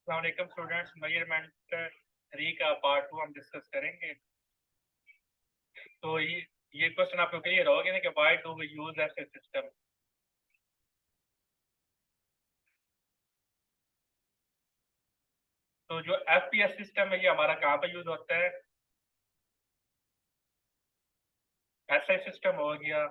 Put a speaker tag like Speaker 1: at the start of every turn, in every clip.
Speaker 1: अस्सलाम वालेकुम students, measurement 3 का पार्ट 2 हम डिस्कस करेंगे। तो ये क्वेश्चन आपको क्लियर होगा ना कि व्हाई डू वी यूज ऐसे सिस्टम। तो जो एफपीएस सिस्टम है ये हमारा कहाँ पे यूज होता है? ऐसा सिस्टम हो गया,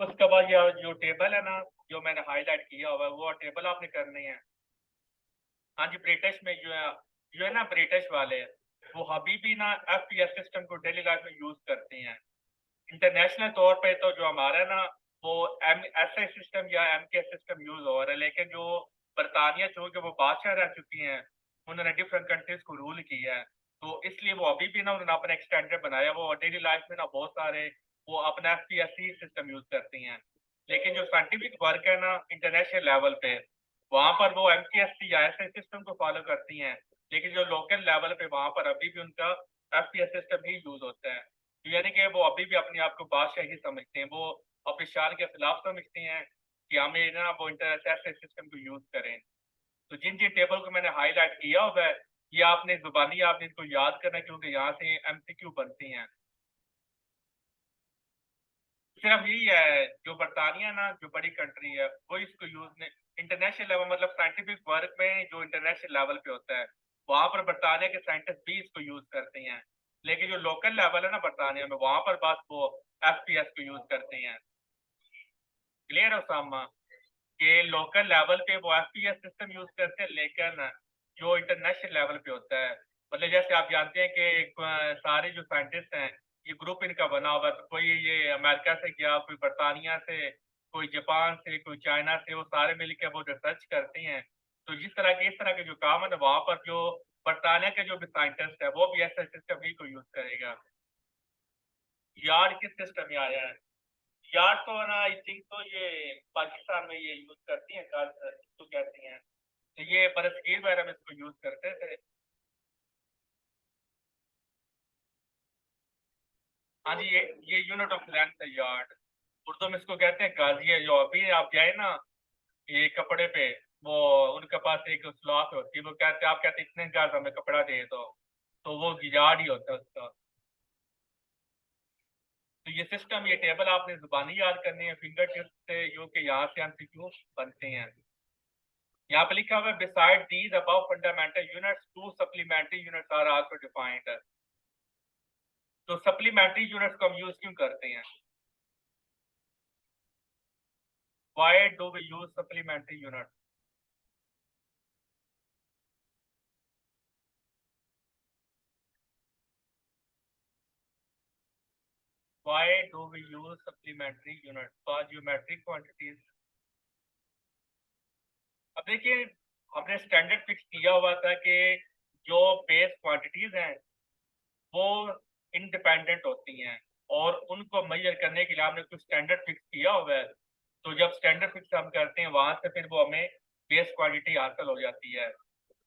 Speaker 1: उसके बाद ये जो टेबल है ना, जो मैंने हाईलाइट किया हुआ है वो टेबल आपने करनी है। हाँ जी, ब्रिटिश में जो है ना, ब्रिटिश वाले वो अभी भी ना एफपीएस सिस्टम को डेली लाइफ में यूज करते हैं। इंटरनेशनल तौर पे तो जो हमारा है ना, वो एम एस आई सिस्टम या एम के सिस्टम यूज हो रहा है, लेकिन जो बरतानिया चूंकि वो बादशाह रह चुकी हैं, उन्होंने डिफरेंट कंट्रीज को रूल किया है, तो इसलिए वो अभी भी ना उन्होंने अपना एक स्टैंडर्ड बनाया। वो डेली लाइफ में ना बहुत सारे वो अपना F P S C system use करती हैं, लेकिन जो साइंटिफिक वर्क है ना इंटरनेशनल लेवल पे, वहाँ पर वो एम के एस सी या ऐसे सिस्टम को फॉलो करती हैं। लेकिन जो लोकल लेवल पे वहाँ पर अभी भी उनका एफ पी एस सिस्टम ही यूज होता है। तो यानी कि वो अभी भी अपने आप को बादशाह ही समझते हैं, वो अपनी शान के खिलाफ समझते हैं कि हमें ना वो इंटरनेशनल सिस्टम को यूज करें। तो जिन जिन टेबल को मैंने हाईलाइट किया हुआ है, ये आपने जुबानी आपने इनको याद करना है, क्योंकि यहाँ से एमसीक्यू बनती हैं। सिर्फ यही है, जो बरतानिया ना जो बड़ी कंट्री है वो इसको यूज नहीं, इंटरनेशनल लेवल मतलब साइंटिफिक वर्क में जो इंटरनेशनल लेवल पे होता है वहां पर बरतानिया के साइंटिस्ट भी इसको यूज करते हैं। लेकिन जो लोकल लेवल है ना बरतानिया में, वहां पर बस वो एफपीएस को यूज करते हैं। क्लियर है सामा के लोकल लेवल पे वो एफपीएस सिस्टम यूज करते हैं, लेकिन जो इंटरनेशनल लेवल पे होता है, मतलब जैसे आप जानते हैं कि सारे जो साइंटिस्ट हैं ये ग्रुप इनका बना हुआ है, तो कोई ये अमेरिका से गया, कोई बरतानिया से, कोई जापान से, कोई चाइना से, वो सारे मिलकर वो रिसर्च करते हैं। तो जिस तरह के इस तरह के जो काम है ना, वहाँ पर जो बरतानिया के जो भी साइंटिस्ट है वो भी ऐसा सिस्टम ही को यूज करेगा। यार किस सिस्टम में आया है? यार तो ना आई थिंक तो ये पाकिस्तान में ये यूज करती हैं, इसको कहती हैं, तो ये बरसगीर वगैरह में इसको यूज करते थे। हाँ जी, ये यूनिट ऑफ लेंथ है यार्ड। उर्दू में इसको कहते हैं गाजिया। जो अभी आप जाए ना ये कपड़े पे, वो उनके पास एक स्लॉथ होती है, वो कहते हैं, आप कहते हैं इतने गाज हमें कपड़ा दे दो, तो वो यार्ड ही होता है उसका। तो ये सिस्टम, ये टेबल आपने जुबानी याद करनी है फिंगर टिप्स से, जो कि यहाँ से एमसीक्यू बनते हैं। यहाँ पे लिखा हुआ है beside these above fundamental units two supplementary units are also defined. तो सप्लीमेंट्री यूनिट्स को हम यूज क्यों करते हैं? Why do we use supplementary units? Why do we use supplementary units for geometric quantities? अब देखिए, हमने स्टैंडर्ड फिक्स किया हुआ था कि जो बेस क्वांटिटीज हैं वो इंडिपेंडेंट होती हैं, और उनको मेजर करने के लिए हमने कुछ स्टैंडर्ड फिक्स किया हुआ है। तो जब स्टैंडर्ड फिक्स हम करते हैं वहां से फिर वो हमें बेस क्वांटिटी हासिल हो जाती है।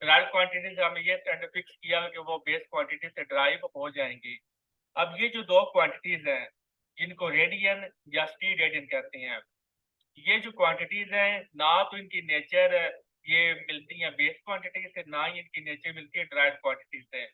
Speaker 1: ड्राइव क्वांटिटी से हमने ये स्टैंडर्ड फिक्स किया कि वो बेस क्वांटिटी से ड्राइव हो जाएंगी। अब ये जो दो क्वांटिटीज हैं जिनको रेडियन या स्टी रेडियन कहते हैं, ये जो क्वांटिटीज हैं ना तो इनकी नेचर ये मिलती है बेस क्वांटिटी से, ना ही इनकी नेचर मिलती है ड्राइव क्वांटिटी से।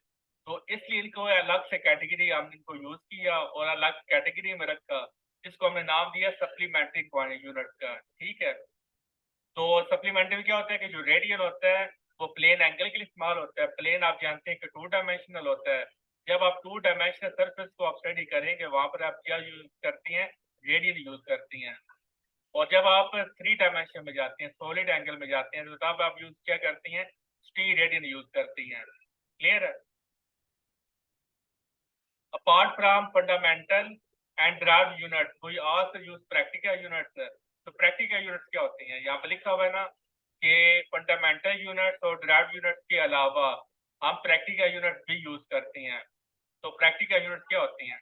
Speaker 1: तो इसलिए इनको अलग से कैटेगरी हमने इनको यूज किया और अलग कैटेगरी में रखा, जिसको हमने नाम दिया सप्लीमेंट्री यूनिट का। ठीक है, तो सप्लीमेंट्री में क्या होता है कि जो रेडियन होता है वो प्लेन एंगल के लिए इस्तेमाल होता है। प्लेन आप जानते हैं कि टू डायमेंशनल होता है। जब आप टू डायमेंशनल सरफेस को आप स्टडी करेंगे वहां पर आप क्या यूज करती हैं? रेडियन यूज करती हैं। और जब आप थ्री डायमेंशन में जाते हैं, सॉलिड एंगल में जाते हैं, तो तब आप यूज क्या करती हैं? स्टी रेडियन यूज करती हैं। क्लियर है? apart from fundamental and derived units we also use practical units। तो practical units क्या होती हैं? यहाँ पे लिखा हुआ है ना कि फंडामेंटल यूनिट्स और derived units के अलावा हम practical units भी यूज करते हैं। तो practical units क्या होती हैं?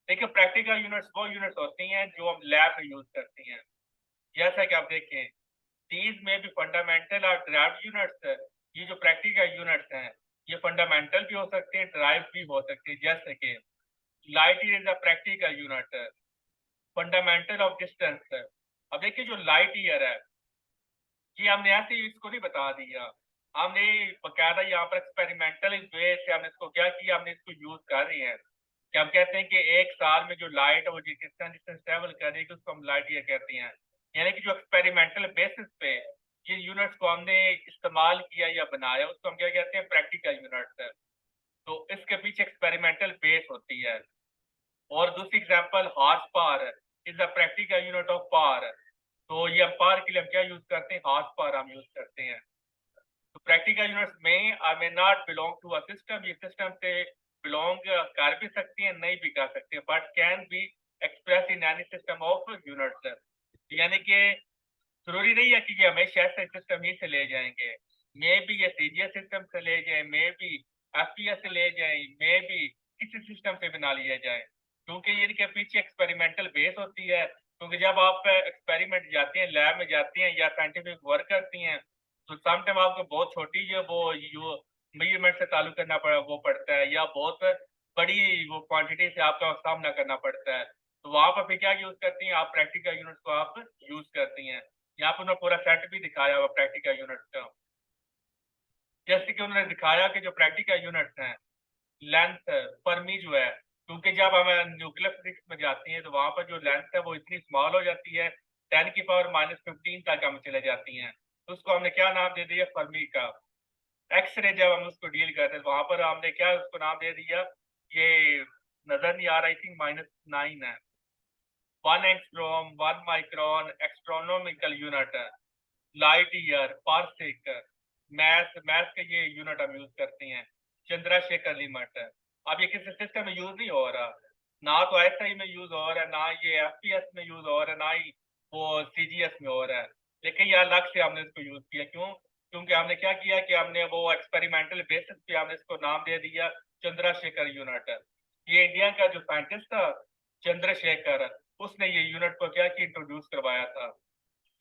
Speaker 1: देखिए, practical units वो units होती हैं जो हम लैब में यूज करती हैं। जैसा कि आप देखें, these may be fundamental or derived units ये जो प्रैक्टिकल यूनिट्स हैं ये फंडामेंटल भी हो सकते हैं, ड्राइव भी हो सकते हैं। जैसे कि light year is a practical unit, fundamental of distance. अब देखिए जो लाइट ईयर है ये हमने ऐसे ही इसको नहीं बता दिया, हमने बकायदा यहाँ पर एक्सपेरिमेंटल वे से हमने इसको क्या किया, हमने इसको यूज कर रहे हैं कि हम कहते हैं कि एक साल में जो लाइट है वो जितना डिस्टेंस ट्रेवल करेगी उसको हम लाइट ईयर कहते हैं। यानी कि जो एक्सपेरिमेंटल बेसिस पे जिन यूनिट्स को हमने इस्तेमाल किया या बनाया उसको हम क्या कहते हैं, प्रैक्टिकल यूनिट्स। तो इसके पीछे एक्सपेरिमेंटल बेस होती है। और दूसरी example horse power is a practical unit of power. तो ये हम पावर के लिए हम क्या यूज करते हैं, हॉर्स पावर हम यूज करते हैं। तो प्रैक्टिकल यूनिट्स में I may not belong to a system, ये सिस्टम से बिलोंग कर भी सकती हैं नहीं भी कर सकती हैं, but can be express in any system of units. यानी कि जरूरी नहीं है कि ये हमेशा ऐसे सिस्टम ही से ले जाएंगे, मे भी ये सीजीएस सिस्टम से ले जाए, मे भी एफपीएस से ले जाए, मे भी किसी सिस्टम से बना लिया जाए, क्योंकि ये इनके पीछे एक्सपेरिमेंटल बेस होती है। क्योंकि जब आप एक्सपेरिमेंट जाते हैं, लैब में जाती हैं या साइंटिफिक वर्क करती हैं, तो समटाइम आपको बहुत छोटी जो वो यू मेजरमेंट से चालू करना वो पड़ता है, या बहुत बड़ी वो क्वांटिटी से आपका सामना करना पड़ता है। तो वहां पर फिर क्या यूज करती हैं आप, प्रैक्टिकल यूनिट्स को आप यूज करती हैं। यहाँ पर उन्होंने पूरा सेट भी दिखाया हुआ प्रैक्टिकल यूनिट्स का। जैसे कि उन्होंने दिखाया कि जो प्रैक्टिकल यूनिट्स हैं, लेंथ फर्मी जो है, क्योंकि जब हम न्यूक्लियर फिजिक्स में जाती हैं तो वहां पर जो लेंथ है वो इतनी स्मॉल हो जाती है, 10⁻⁻15 तक हम चले जाती हैं। तो उसको हमने क्या नाम दे दिया, फर्मी का। एक्सरे जब हम उसको डील करते हैं वहां पर हमने क्या उसको नाम दे दिया, ये नजर नहीं आ रहा, आई थिंक -9 है। 1 angstrom, 1 micron astronomical unit, light year, parsec, math math के ये यूनिट हम यूज करते हैं। चंद्रशेखर लिमिट, अब ये किसी सिस्टम में यूज नहीं हो रहा, ना तो एसआई में यूज हो रहा है, ना ये एफपीएस में यूज हो रहा है, ना ही वो सीजीएस में हो रहा है। लेकिन ये अलग से हमने इसको यूज किया, क्यों? क्योंकि हमने क्या किया कि हमने वो एक्सपेरिमेंटल बेसिस पे हमने इसको नाम दे दिया चंद्रशेखर यूनिट। ये इंडिया का जो साइंटिस्ट था चंद्रशेखर, उसने ये यूनिट को क्या कि इंट्रोड्यूस करवाया था।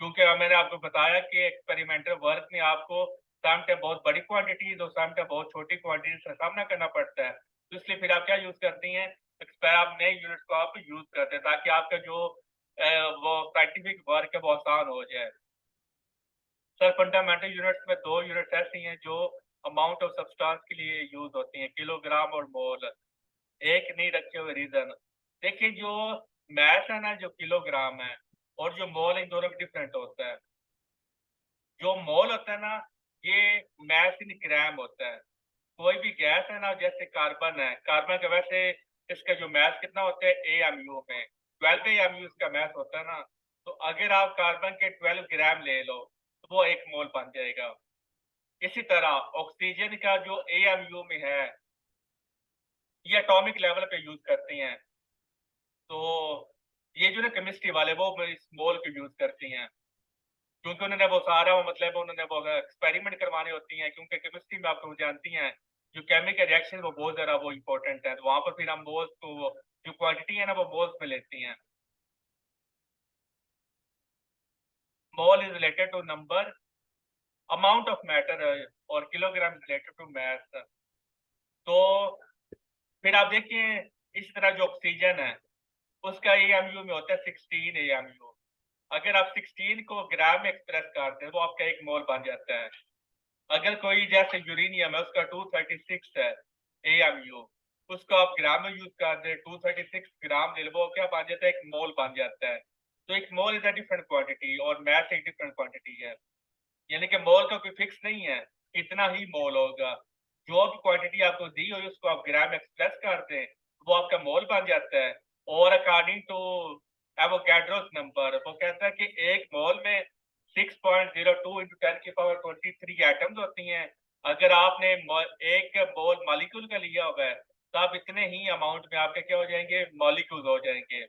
Speaker 1: क्योंकि मैंने आपको बताया कि एक्सपेरिमेंटल वर्क में आपको सम टाइम बहुत बड़ी क्वांटिटीज और सम टाइम बहुत छोटी क्वांटिटीज का सामना करना पड़ता है। तो इसलिए फिर आप क्या यूज करती हैं, आप नए यूनिट्स को आप यूज करते हैं ताकि आपका जो वो साइंटिफिक वर्क है वो आसान हो जाए। सर फंडामेंटल यूनिट्स में दो यूनिट्स ऐसी हैं जो अमाउंट ऑफ सब्सटेंस के लिए यूज होती हैं, किलोग्राम और मोल। एक नहीं रखे हुए रीजन। देखिए जो मैथ है ना, जो किलोग्राम है और जो मोल, इन दोनों में डिफरेंट होता है। जो मोल होता है ना, ये मैथ इन ग्राम होता है। कोई भी गैस है ना, जैसे कार्बन है, कार्बन का वैसे इसका जो मैथ कितना होता है एएमयू में, 12 एएमयू इसका मैथ होता है ना। तो अगर आप कार्बन के 12 ग्राम ले लो तो वो 1 मोल बन जाएगा। इसी तरह ऑक्सीजन का जो एएमयू में है, ये एटॉमिक लेवल पे यूज करते हैं। तो ये जो ना केमिस्ट्री वाले वो इस मोल को यूज करती हैं, क्योंकि उन्होंने वो सारा वो मतलब उन्होंने वो एक्सपेरिमेंट करवाने होती हैं, क्योंकि केमिस्ट्री में आप तो जानती हैं जो केमिकल रिएक्शन वो बहुत ज़्यादा वो इम्पोर्टेंट है। तो वहाँ पर फिर हम मोल्स को जो क्वांटिटी है ना वो मोल्स में लेती हैं। Mole is related to number, amount of matter, और kilogram is related to mass. तो फिर आप देखिए इस तरह जो ऑक्सीजन है उसका एएमयू में होता है 16 एएमयू। अगर आप 16 को ग्राम में एक्सप्रेस करते हैं वो आपका 1 मोल बन जाता है। अगर कोई जैसे यूरेनियम है उसका 236 है एएमयू, उसको आप ग्राम में यूज कर दे, 236 ग्राम ले लो, वो क्या बन जाता है, 1 मोल बन जाता है। तो 1 mole is a different quantity और मैथ एक डिफरेंट क्वांटिटी है। यानी कि मोल का कोई फिक्स नहीं है, इतना ही मोल होगा। जो भी क्वांटिटी आपको दी हुई उसको आप ग्राम एक्सप्रेस कर दें वो आपका मोल बन जाता है। और अकॉर्डिंग टू एवोगैड्रोस नंबर, वो कहता है कि एक मोल में 6.02 इंटू 10⁻23 एटम्स होती हैं। अगर आपने एक मोल मॉलिक्यूल का लिया हुआ है तो आप इतने ही अमाउंट में आपके क्या हो जाएंगे, मॉलिक्यूल हो जाएंगे।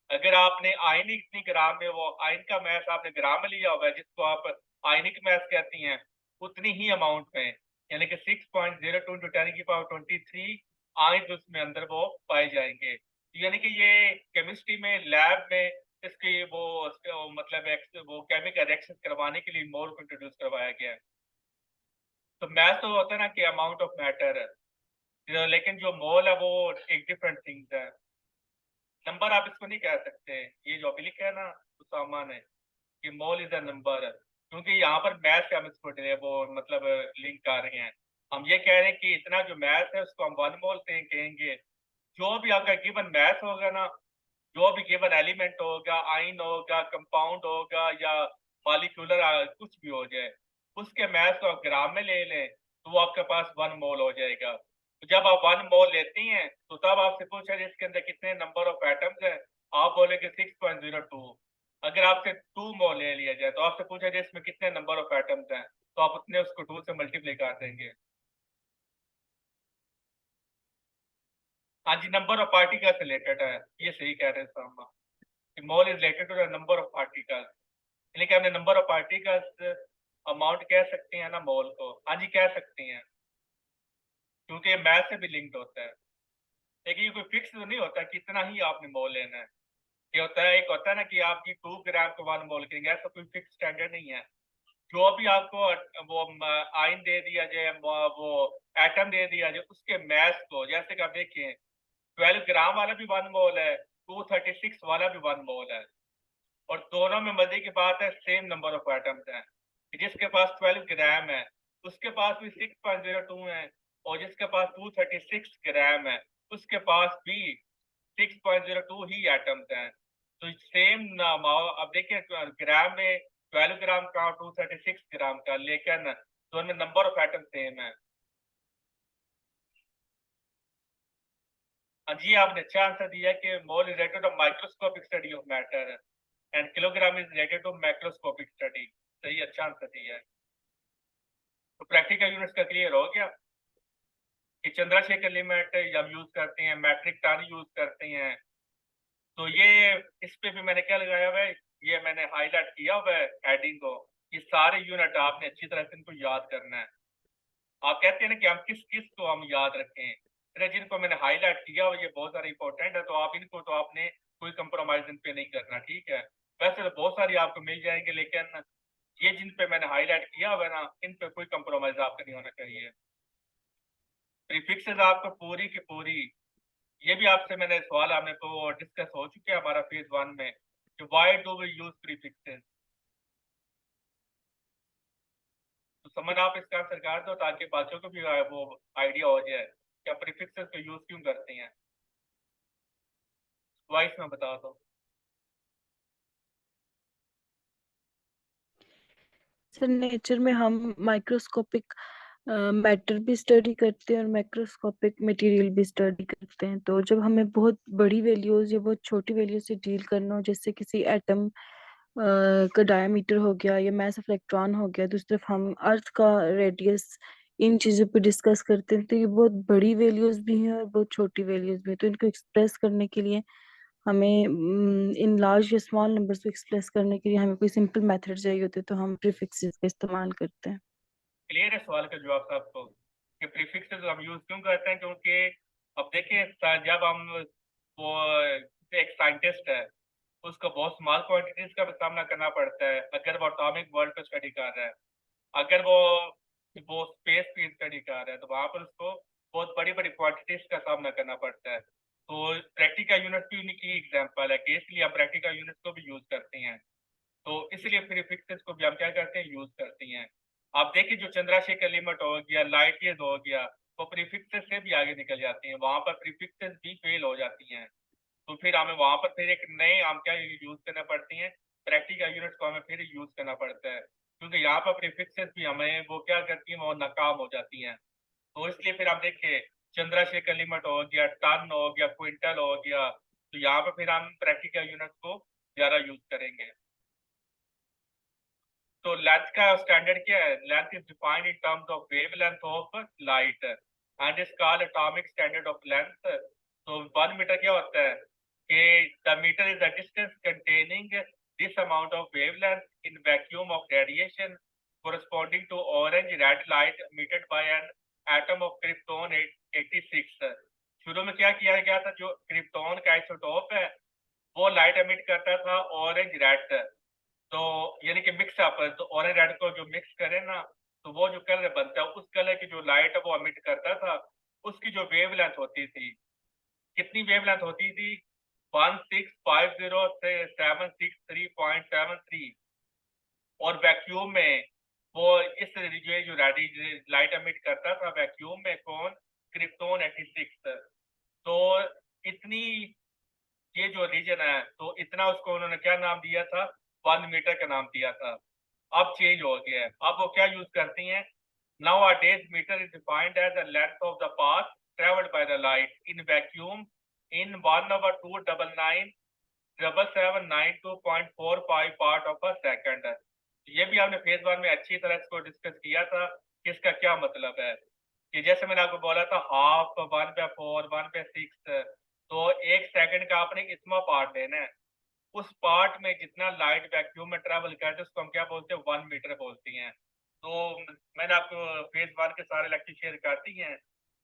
Speaker 1: अगर आपने आयनिक इतनी ग्राम में, वो आयन का मैथ आपने ग्राम में लिया हुआ है जिसको आप आयनिक मैथ कहती हैं, उतनी ही अमाउंट में, यानी कि 6.02 इंटू 10⁻23 आयन उसमें अंदर वो पाए जाएंगे। यानी कि ये केमिस्ट्री में लैब में इसकी मतलब वो केमिकल रिएक्शन करवाने के लिए मोल को इंट्रोड्यूस करवाया गया है। तो मैथ तो होता है ना कि अमाउंट ऑफ मैटर है, लेकिन जो मोल है वो एक डिफरेंट थिंग्स है। नंबर आप इसको नहीं कह सकते, ये जो अभी लिखा है ना तो सामान है कि मोल इज अ नंबर, क्योंकि यहाँ पर मैथ से हम इसको वो मतलब लिंक कर रहे हैं। हम ये कह रहे हैं कि इतना जो मैथ है उसको हम वन मोल कहेंगे। जो भी आपका गिवन मैथ होगा ना, जो भी गिवन एलिमेंट होगा, आइन होगा, कंपाउंड होगा या मॉलिक्यूलर कुछ भी हो जाए, उसके मैथ को आप ग्राम में ले लें तो वो आपके पास वन मोल हो जाएगा। तो जब आप वन मोल लेती हैं तो तब आपसे पूछा जाए इसके अंदर कितने नंबर ऑफ एटम्स हैं, आप बोलेंगे 6.02। अगर आपसे 2 मोल ले लिया जाए तो आपसे पूछा जाए इसमें कितने नंबर ऑफ एटम्स हैं, तो आप उतने उसको 2 से मल्टीप्लाई कर देंगे। हाँ जी, नंबर ऑफ पार्टिकल्स रिलेटेड है, ये सही कह रहे हैं सामा कि mole is related to the number of particles. लेकिन हमने नंबर ऑफ पार्टिकल्स अमाउंट कह सकते हैं ना मोल को? हाँ जी कह सकते हैं, क्योंकि मैथ से भी लिंक्ड होता है। लेकिन ये कोई फिक्स तो नहीं होता कि इतना ही आपने मोल लेना है। ये होता है, एक होता है ना कि आपकी 2 ग्राम को 1 मोल करेंगे, ऐसा कोई फिक्स स्टैंडर्ड नहीं है। जो भी आपको वो आयन दे दिया जाए, वो एटम दे दिया जाए, उसके मैथ को, जैसे कि आप देखिए 12 ग्राम वाला भी 1 मोल है, 236 वाला भी 1 मोल है, और दोनों में मजे की बात है सेम नंबर ऑफ एटम्स हैं। जिसके पास 12 ग्राम है उसके पास भी 6.02 है, और जिसके पास 236 ग्राम है उसके पास भी 6.02 ही एटम्स हैं। तो सेम नाम अब देखिए ग्राम में 12 ग्राम का और 236 ग्राम का, लेकिन दोनों में नंबर ऑफ एटम सेम है। हाँ जी, आपने अच्छा आंसर दिया कि mole is related to microscopic study of matter and kilogram is related to macroscopic study. सही, अच्छा आंसर दिया है। तो प्रैक्टिकल यूनिट्स का क्लियर हो गया कि चंद्रशेखर लिमिट हम यूज करते हैं, मैट्रिक टन यूज करते हैं। तो ये इस पे भी मैंने क्या लगाया हुआ है, ये मैंने हाईलाइट किया हुआ है हेडिंग को। ये सारे यूनिट आपने अच्छी तरह से इनको याद करना है। आप कहते हैं ना कि हम किस किस को हम याद रखें, फिर जिनको मैंने हाईलाइट किया हुआ ये बहुत सारा इंपॉर्टेंट है, तो आप इनको तो आपने कोई कंप्रोमाइज इन पे नहीं करना, ठीक है। वैसे तो बहुत सारी आपको मिल जाएंगे, लेकिन ये जिन पे मैंने हाईलाइट किया हुआ है ना, इन पे कोई कंप्रोमाइज आपका नहीं होना चाहिए। प्रीफिक्सेस आपको पूरी की पूरी, ये भी आपसे मैंने सवाल आपने तो डिस्कस हो चुके हैं हमारा फेज 1 में कि why do we use prefixes. तो समझ आप इसका आंसर कर दो ताकि बच्चों को भी वो आइडिया हो जाए कि आप प्रीफिक्सेस को यूज क्यों करते हैं। वॉइस में बता दो।
Speaker 2: सर नेचर में हम माइक्रोस्कोपिक मैटर भी स्टडी करते हैं और मैक्रोस्कोपिक मटेरियल भी स्टडी करते हैं। तो जब हमें बहुत बड़ी वैल्यूज या बहुत छोटी वैल्यूज से डील करना हो, जैसे किसी एटम का डायमीटर हो गया या मास ऑफ इलेक्ट्रॉन हो गया, दूसरी तरफ हम अर्थ का रेडियस, इन चीज़ों पे डिस्कस करते हैं। तो ये बहुत बड़ी वैल्यूज भी हैं और बहुत छोटी वैल्यूज भी हैं। तो इनको एक्सप्रेस करने के लिए हमें इन लार्ज या स्मॉल नंबर्स को एक्सप्रेस करने के लिए हमें कोई सिंपल मेथड चाहिए होते, तो हम प्रीफिक्सेस का इस्तेमाल करते हैं।
Speaker 1: क्लियर है सवाल का जवाब सबको कि प्रीफिक्सेस हम यूज क्यों करते हैं? क्योंकि अब देखिए जब हम वो एक साइंटिस्ट है, उसको बहुत स्मॉल क्वांटिटीज का भी सामना करना पड़ता है अगर वो एटॉमिक वर्ल्ड पे स्टडी कर रहा है। अगर वो स्पेस की स्टडी कर रहा है तो वहां पर उसको बहुत बड़ी बड़ी क्वांटिटीज का सामना करना पड़ता है। तो प्रैक्टिकल यूनिट भी उनकी एग्जाम्पल है कि इसलिए हम प्रैक्टिकल यूनिट को भी यूज करते हैं। तो इसलिए प्रीफिक्सेस को भी हम क्या करते हैं, यूज करते हैं। आप देखिए जो चंद्रशेखर लिमिट हो गया, लाइट ईयर्स हो गया, वो प्रीफिक्सेस से भी आगे निकल जाती हैं, वहां पर प्रीफिक्सेस भी फेल हो जाती हैं। तो फिर हमें वहां पर फिर एक नए हम क्या यूज करना पड़ती हैं, प्रैक्टिकल यूनिट्स को हमें फिर यूज करना पड़ता है, क्योंकि यहाँ पर प्रीफिक्सेस भी हमें वो क्या करती हैं, वो नाकाम हो जाती हैं। तो इसलिए फिर हम देखिए चंद्रशेखर लिमिट हो गया, टन हो गया, क्विंटल हो गया, तो यहाँ पर फिर हम प्रैक्टिकल यूनिट्स को ज्यादा यूज करेंगे। तो लेंथ का स्टैंडर्ड क्या है? Length is defined in terms of wavelength of light and is called atomic standard of length. तो 1 मीटर क्या होता है कि the metre is the distance containing this amount of wavelength in vacuum of radiation corresponding to orange red light emitted by an atom of krypton 86। शुरू में क्या किया गया था, जो क्रिप्टॉन का आइसोटोप है वो लाइट एमिट करता था ऑरेंज रेड। तो यानी कि मिक्स अप, तो ऑरेंज रेड को जो मिक्स करे ना, तो वो जो कलर बनता है उस कलर की जो लाइट है वो एमिट करता था, उसकी जो वेवलेंथ होती थी, कितनी वेवलेंथ होती थी 1650763.73। और वैक्यूम में वो इस जो लाइट एमिट करता था वैक्यूम में कौन, क्रिप्टोन 86। तो इतनी ये जो रीजन है तो इतना उसको उन्होंने क्या नाम दिया था, 1 मीटर का नाम दिया था। अब चेंज हो गया है, अब वो क्या यूज करती हैं, nowadays metre is defined as the length of the path travelled by the light in vacuum in 1/2997792.45 part of a second. ये भी आपने फेज 1 में अच्छी तरह इसको डिस्कस किया था कि इसका क्या मतलब है, कि जैसे मैंने आपको बोला था हाफ 1/4 1/6, तो 1 सेकंड का आपने इतना पार्ट लेना है, उस पार्ट में जितना लाइट वैक्यूम में ट्रैवल करते हैं उसको हम क्या बोलते हैं, 1 मीटर बोलती हैं। तो मैंने आपको फेज 1 के सारे लेक्चर शेयर करती हैं,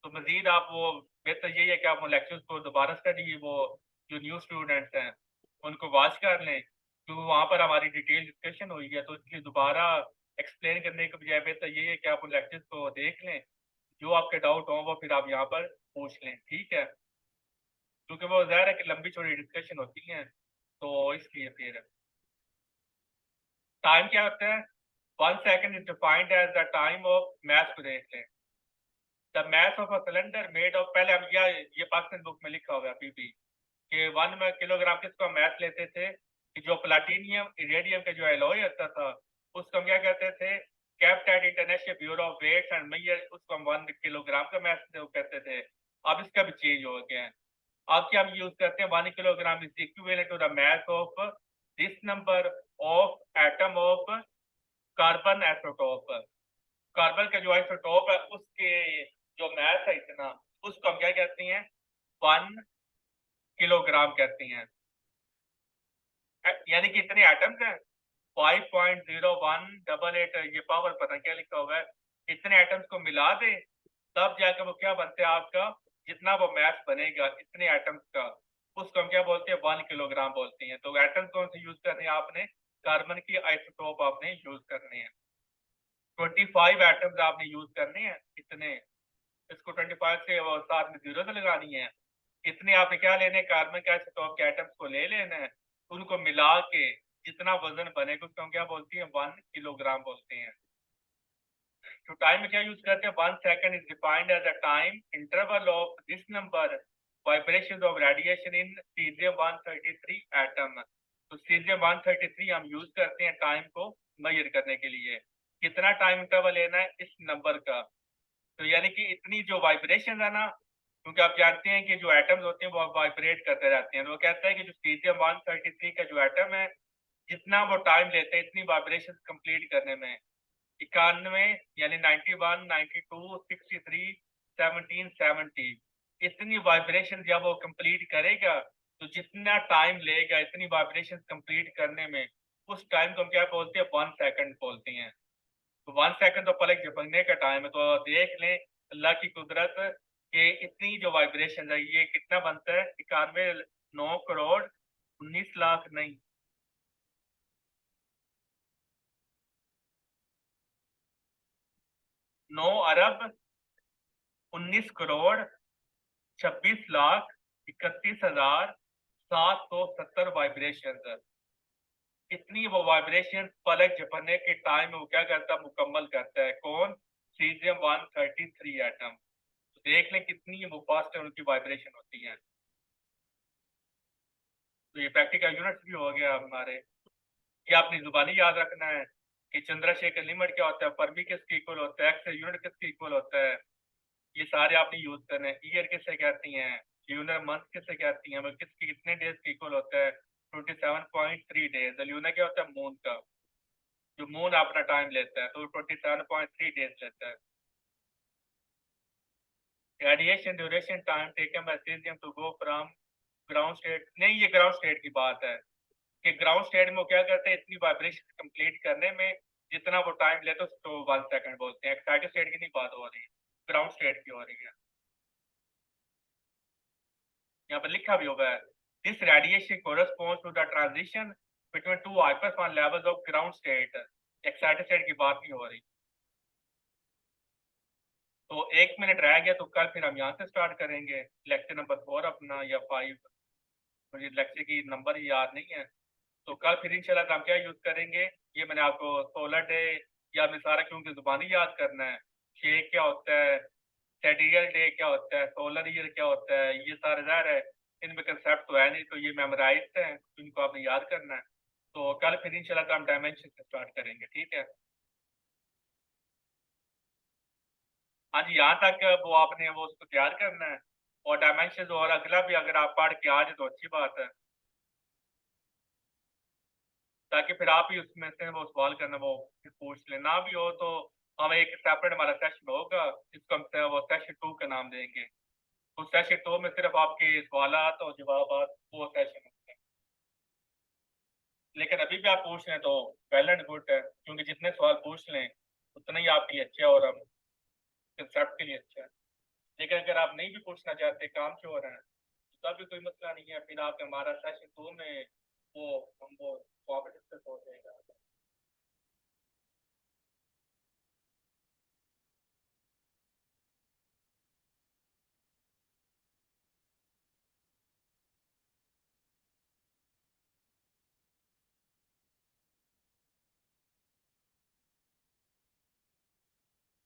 Speaker 1: तो मजीद आप वो बेहतर यही है कि आप वो लेक्चर्स को दोबारा स्टडी, वो जो न्यू स्टूडेंट्स हैं उनको वॉच कर लें, क्योंकि वहाँ पर हमारी डिटेल डिस्कशन हुई है, तो इसलिए दोबारा एक्सप्लेन करने के बजाय बेहतर यही है कि आप उन लेक्चर्स को देख लें, जो आपके डाउट हों वो फिर आप यहाँ पर पूछ लें, ठीक है, क्योंकि वो ज़ाहिर है कि लंबी चौड़ी डिस्कशन होती हैं, तो इसलिए फिर टाइम क्या होता है, 1 second is defined as the time of math को देख लें। The math of a cylinder made of, पहले हम ये पाकिस्तान बुक में लिखा हुआ है अभी भी, कि 1 किलोग्राम किसको हम मैथ लेते थे, कि जो प्लाटीनियम इरेडियम का जो एलॉय होता था उसको हम क्या कहते थे, kept at international bureau of weights and measure, उसको हम 1 किलोग्राम का मैथ कहते थे। अब इसका भी चेंज हो गया है, अब क्या हम यूज करते हैं, 1 kilogram is equivalent to the mass of this number of atom of carbon isotope. Carbon का जो आइसोटोप है उसके जो मास है इतना, उसको हम क्या कहते हैं, 1 किलोग्राम कहते हैं। यानी कि इतने एटम्स हैं, 5.0188, ये पावर पता क्या लिखा हुआ है, इतने एटम्स को मिला दे तब जाकर वो क्या बनते हैं आपका, जितना वो मैथ बनेगा इतने एटम्स का, उसको हम क्या बोलते हैं, 1 किलोग्राम बोलते हैं। तो एटम्स कौन से यूज करने हैं आपने, कार्बन की आइसोटोप आपने यूज करने हैं, 25 एटम्स आपने यूज करने हैं इतने, इसको 25 से वो साथ में जीरो से लगानी है, इतने आपने क्या लेने, कार्बन के आइसोटोप के एटम्स को ले लेना है, उनको मिला के जितना वजन बनेगा उसको हम क्या बोलते हैं, 1 किलोग्राम बोलते हैं। तो टाइम में क्या यूज करते हैं, 1 second is defined as a time interval of this number vibrations of radiation in caesium 133 atom. तो सीजियम 133 हम यूज करते हैं टाइम को मेजर करने के लिए, कितना टाइम इंटरवल लेना है इस नंबर का। तो यानी कि इतनी जो वाइब्रेशन है ना, क्योंकि आप जानते हैं कि जो एटम्स होते हैं वो वाइब्रेट करते रहते हैं, तो वो कहता है कि जो सीजियम 133 का जो एटम है, जितना वो टाइम लेते हैं इतनी वाइब्रेशन कंप्लीट करने में, 91 यानी 91 92 63 17 70, इतनी वाइब्रेशन जब वो कंप्लीट करेगा तो जितना टाइम लेगा इतनी वाइब्रेशन कंप्लीट करने में, उस टाइम को हम क्या बोलते हैं, 1 सेकंड बोलते हैं। तो 1 सेकंड तो पलक झपकने का टाइम है, तो देख लें अल्लाह की कुदरत कि इतनी जो वाइब्रेशन है ये कितना बनता है, 91,09,19,00,000 नहीं, 9,19,26,31,770 वाइब्रेशन। इतनी वो वाइब्रेशन पलक झपकने के टाइम में वो क्या करता है, मुकम्मल करता है, कौन, सीजियम 133 एटम। तो देख लें कितनी वो फास्ट उनकी वाइब्रेशन होती है। तो ये प्रैक्टिकल यूनिट्स भी हो गया हमारे, ये आपने जुबानी याद रखना है कि चंद्रशेखर लिमिट क्या होता है, फर्मी किसके इक्वल होता है, एक्स यूनिट किसके इक्वल होता है, ये सारे आपने यूज करने हैं। ईयर किससे कहती हैं, ल्यूनर मंथ किससे कहती हैं, मतलब किसके कितने डेज के इक्वल होता है, 27.3 डेज। ल्यूनर क्या होता है, मून का, जो मून अपना टाइम लेता है तो 27.3 डेज लेता है। Radiation duration time taken by caesium to go from ground state, नहीं ये ग्राउंड स्टेट की बात है, कि ग्राउंड स्टेट में वो क्या करते हैं, इतनी वाइब्रेशन कंप्लीट करने में जितना वो टाइम लेते हैं उसको 1 सेकंड बोलते हैं। एक्साइटेड स्टेट की नहीं बात हो रही, ग्राउंड स्टेट की हो रही है। यहाँ पर लिखा भी होगा, this radiation corresponds to the transition between two hypersonic levels of ground state. Excited state की बात नहीं हो रही। तो 1 मिनट रह गया, तो कल फिर हम यहाँ से स्टार्ट करेंगे लेक्चर नंबर 4 अपना या 5। मुझे लेक्चर की नंबर याद नहीं है। तो कल फिर इंशाल्लाह हम क्या यूज़ करेंगे, ये मैंने आपको सोलर डे या मैं सारा क्योंकि ज़ुबानी याद करना है। शेक क्या होता है, सेडियल डे क्या होता है, सोलर ईयर क्या होता है, ये सारे ज़ाहिर है इनमें कंसेप्ट तो है नहीं, तो ये मेमोराइज्ड हैं, तो इनको आपने याद करना है। तो कल फिर इंशाल्लाह हम डायमेंशन से स्टार्ट करेंगे, ठीक है? हाँ जी, यहाँ तक वो आपने वो उसको तैयार करना है, और डायमेंशंस और अगला भी अगर आप पढ़ के आ जाए तो अच्छी बात है, ताकि फिर आप ही उसमें से वो सवाल करना वो फिर पूछ लें। ना भी हो तो हम एक सेपरेट हमारा सेशन होगा, जिसको हम वो सेशन 2 का नाम देंगे। उस सेशन 2 में सिर्फ आपके सवालात और जवाबात वो सेशन होंगे। लेकिन अभी भी आप पूछ लें तो वेल एंड गुड है, क्योंकि जितने सवाल पूछ लें उतना ही आपके लिए अच्छा है और हम कंसेप्ट के लिए अच्छा है। लेकिन अगर आप नहीं भी पूछना चाहते, काम से हो रहा है, तो तब भी कोई मसला नहीं है, फिर आप हमारा सेशन 2 में वो हम वो टॉपिक डिस्कस हो जाएगा।